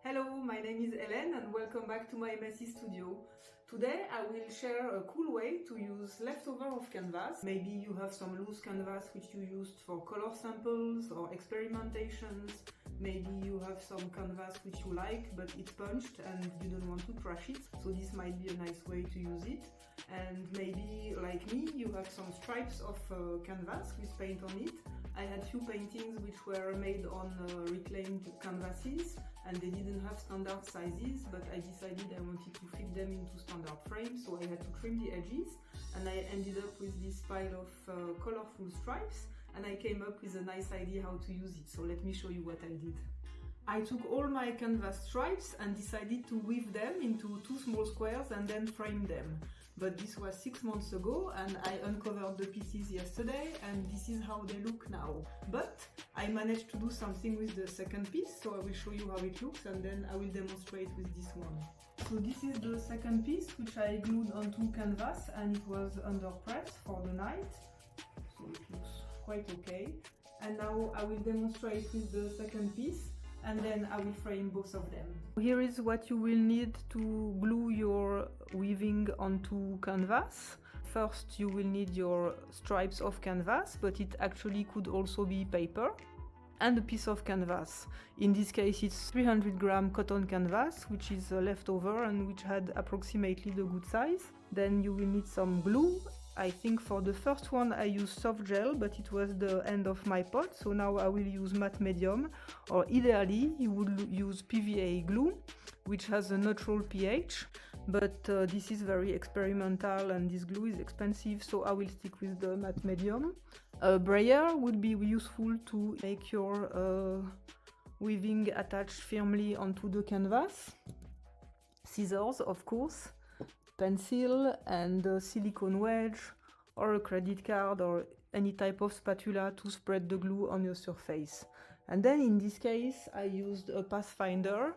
Hello, my name is Hélène and welcome back to my messy studio. Today I will share a cool way to use leftover of canvas. Maybe you have some loose canvas which you used for color samples or experimentations. Maybe you have some canvas which you like but it's punched and you don't want to trash it. So this might be a nice way to use it. And maybe like me, you have some stripes of canvas with paint on it. I had few paintings which were made on reclaimed canvases and they didn't have standard sizes, but I decided I wanted to fit them into standard frames, so I had to trim the edges and I ended up with this pile of colorful stripes and I came up with a nice idea how to use it, so let me show you what I did. I took all my canvas stripes and decided to weave them into two small squares and then frame them. But this was 6 months ago and I uncovered the pieces yesterday and this is how they look now. But I managed to do something with the second piece, so I will show you how it looks and then I will demonstrate with this one. So this is the second piece which I glued onto canvas and it was under press for the night. So it looks quite okay. And now I will demonstrate with the second piece and then I will frame both of them. Here is what you will need to glue your weaving onto canvas. First you will need your stripes of canvas, but it actually could also be paper, and a piece of canvas. In this case it's 300-gram cotton canvas, which is leftover and which had approximately the good size. Then you will need some glue. I think for the first one I used soft gel, but it was the end of my pot, so now I will use matte medium, or ideally you would use PVA glue, which has a neutral pH, but this is very experimental and this glue is expensive, so I will stick with the matte medium. A brayer would be useful to make your weaving attach firmly onto the canvas. Scissors, of course. Pencil and a silicone wedge or a credit card or any type of spatula to spread the glue on your surface. And then in this case I used a pathfinder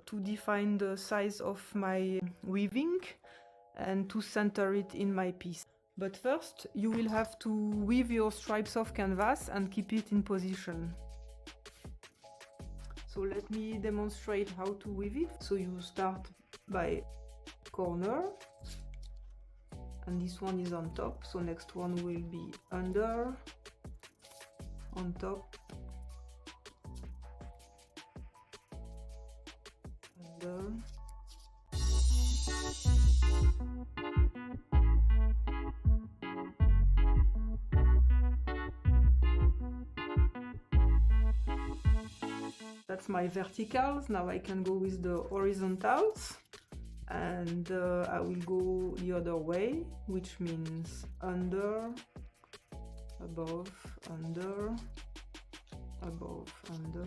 to define the size of my weaving and to center it in my piece. But first you will have to weave your stripes of canvas and keep it in position. So let me demonstrate how to weave it. So you start by corner and this one is on top, so next one will be under, on top, under, that's my verticals. Now I can go with the horizontals. And I will go the other way, which means under, above, under, above, under.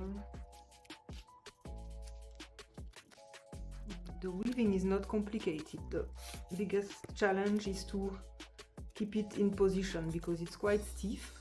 The weaving is not complicated. The biggest challenge is to keep it in position because it's quite stiff.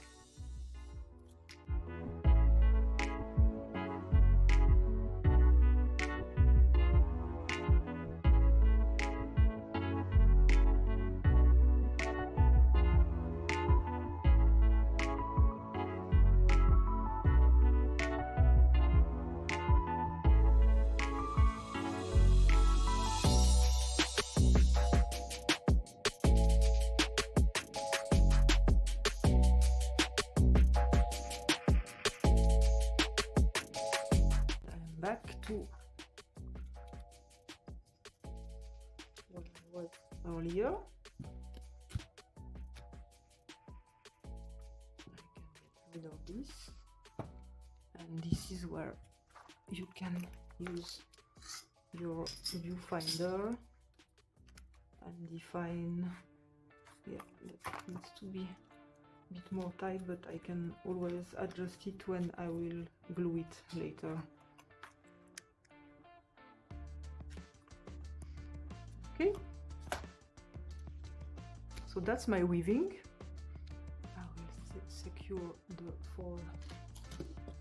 Back to what was earlier. I can get rid of this, and this is where you can use your viewfinder and define. Yeah, that needs to be a bit more tight, but I can always adjust it when I will glue it later. Okay, so that's my weaving. I will secure the 4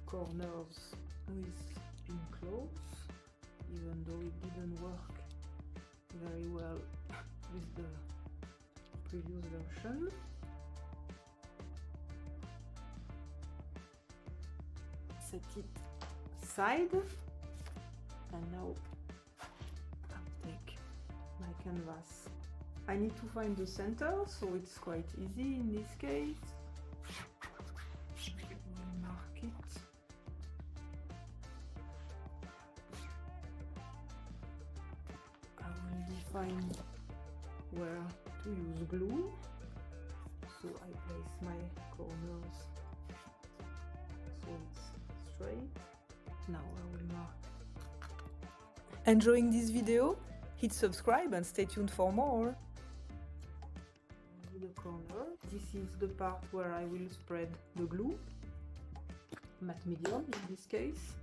corners with pin clothes, even though it didn't work very well with the previous version. Set it aside canvas. I need to find the center, so it's quite easy in this case. Mark it. I will define where to use glue. So I place my corners so it's straight. Now I will mark. Enjoying this video? Hit subscribe and stay tuned for more. The corner. This is the part where I will spread the glue. Matte medium in this case.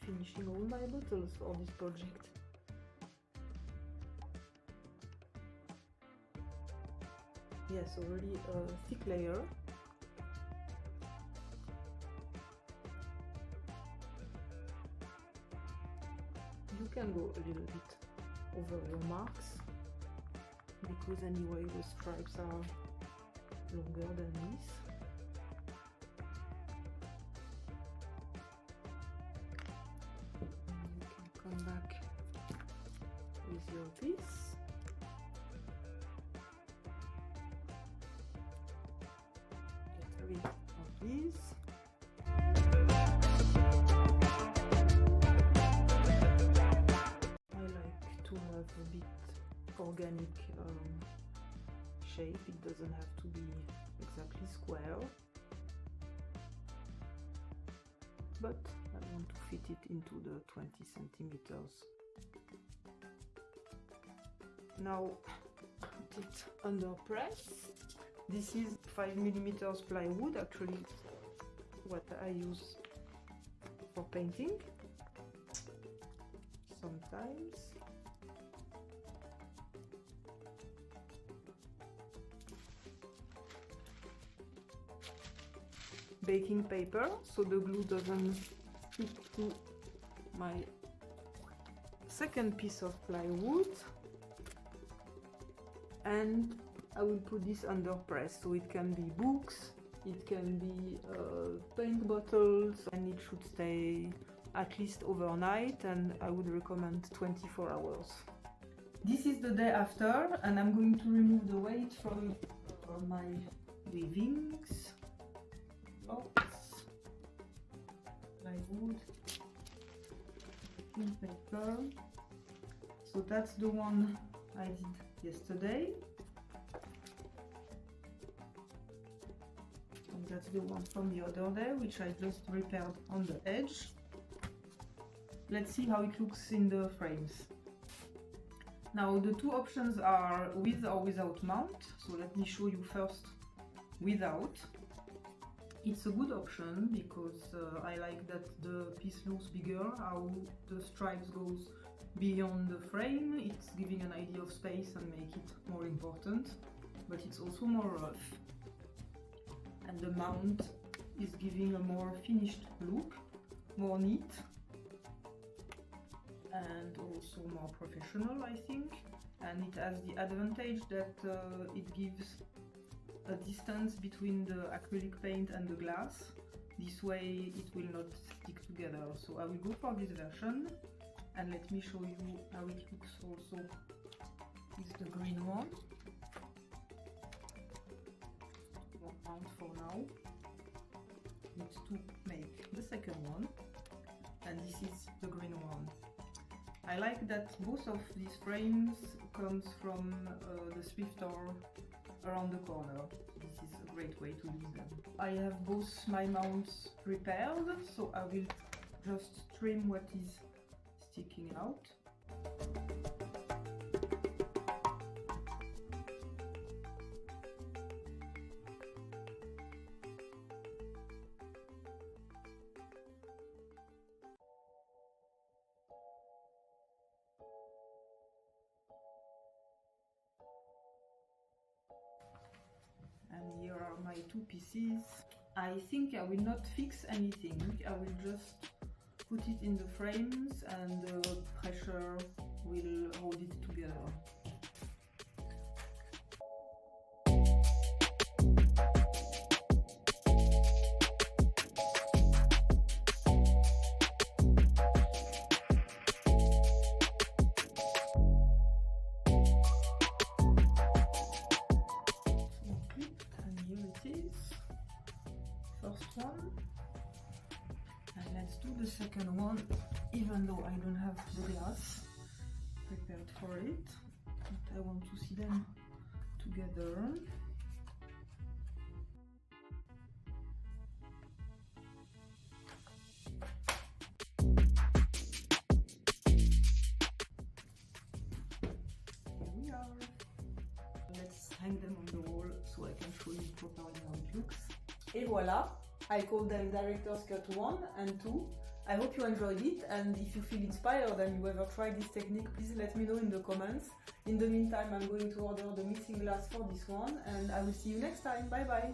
Finishing all my bottles for this project. Yes, already a thick layer. You can go a little bit over your marks, because anyway the stripes are longer than this. And you can come back with your piece. Get rid of these. A bit organic shape. It doesn't have to be exactly square, but I want to fit it into the 20 centimeters. Now put it under press. This is 5 millimeters plywood, actually what I use for painting sometimes. Baking paper so the glue doesn't stick to my second piece of plywood, and I will put this under press, so it can be books, it can be paint bottles, and it should stay at least overnight, and I would recommend 24 hours. This is the day after, and I'm going to remove the weight from my weavings. Plywood, paper. So that's the one I did yesterday, and that's the one from the other day, which I just repaired on the edge. Let's see how it looks in the frames. Now the two options are with or without mount, so let me show you first without. It's a good option because I like that the piece looks bigger, how the stripes goes beyond the frame. It's giving an idea of space and make it more important, but it's also more rough. And the mount is giving a more finished look, more neat, and also more professional, I think. And it has the advantage that it gives a distance between the acrylic paint and the glass. This way it will not stick together. So I will go for this version, and let me show you how it looks also with the green one. Won't mount for now. Need to make the second one, and this is the green one. I like that both of these frames comes from the thrift store around the corner. This is a great way to use them. I have both my mounts prepared, so I will just trim what is sticking out. And here are my two pieces. I think I will not fix anything. I will just put it in the frames, and the pressure will hold it together. first one. And let's do the second one, even though I don't have the glass prepared for it. But I want to see them together. Here we are. Let's hang them on the wall so I can show you properly how it looks. Et voilà! I call them Director's Cut 1 and 2. I hope you enjoyed it, and if you feel inspired and you ever try this technique, please let me know in the comments. In the meantime, I'm going to order the missing glass for this one, and I will see you next time. Bye bye!